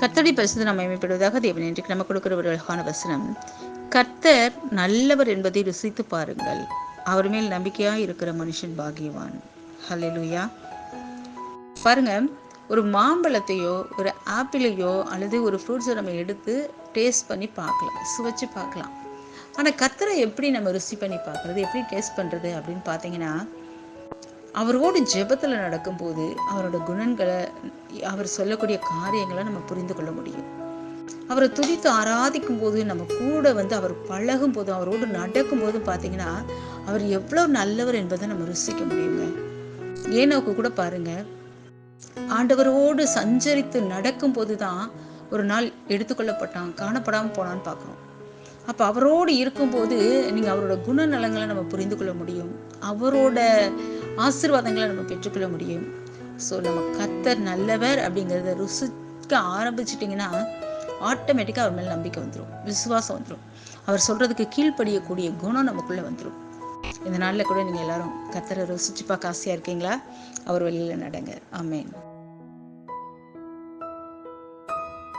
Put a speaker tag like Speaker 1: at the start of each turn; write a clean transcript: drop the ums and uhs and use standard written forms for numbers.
Speaker 1: கர்த்தருடைய பரிசுத்த நாமம் மகிமைப்படுவதாக. தேவன் இன்றைக்கு நமக்கு கொடுக்கிற ஒரு அழகான வசனம், கர்த்தர் நல்லவர் என்பதை ருசித்து பாருங்கள், அவர் மேல் நம்பிக்கையாக இருக்கிற மனுஷன் பாக்கியவான். ஹல்லேலூயா. பாருங்க, ஒரு மாம்பழத்தையோ ஒரு ஆப்பிளையோ அல்லது ஒரு ஃப்ரூட்ஸை நம்ம எடுத்து டேஸ்ட் பண்ணி பார்க்கலாம், சுவைச்சு பார்க்கலாம். ஆனால் கர்த்தரை எப்படி நம்ம ருசி பண்ணி பார்க்குறது, எப்படி டேஸ்ட் பண்ணுறது அப்படின்னு பார்த்தீங்கன்னா, அவரோடு ஜெபத்தில் நடக்கும்போது அவரோட குணங்களை, அவர் சொல்லக்கூடிய காரியங்களை நம்ம புரிந்து கொள்ள முடியும். அவரை துதித்து ஆராதிக்கும் போது, நம்ம கூட அவர் பழகும் போதும், அவரோடு நடக்கும் போதும் பார்த்தீங்கன்னா அவர் எவ்வளோ நல்லவர் என்பதை நம்ம ருசிக்க முடியுங்க. ஏனோக்கு கூட பாருங்க, ஆண்டவரோடு சஞ்சரித்து நடக்கும் போது தான் ஒரு நாள் எடுத்துக்கொள்ளப்பட்டான், காணப்படாமல் போனான்னு பார்க்குறோம். அப்போ அவரோடு இருக்கும்போது நீங்கள் அவரோட குணநலங்களை நம்ம புரிந்து கொள்ள முடியும், அவரோட ஆசீர்வாதங்களை நம்ம பெற்றுக்கொள்ள முடியும். ஸோ நம்ம கர்த்தர் நல்லவர் அப்படிங்கிறத ருசிக்க ஆரம்பிச்சிட்டிங்கன்னா ஆட்டோமேட்டிக்காக அவர் மேலே நம்பிக்கை வந்துடும், விசுவாசம் வந்துடும், அவர் சொல்கிறதுக்கு கீழ்ப்படியக்கூடிய குணம் நமக்குள்ளே வந்துடும். இந்த நாளில் கூட நீங்கள் எல்லாரும் கர்த்தரை ருசிச்சு பார்க்க ஆசையாக இருக்கீங்களா? அவர் வழியில் நடங்க. ஆமென்.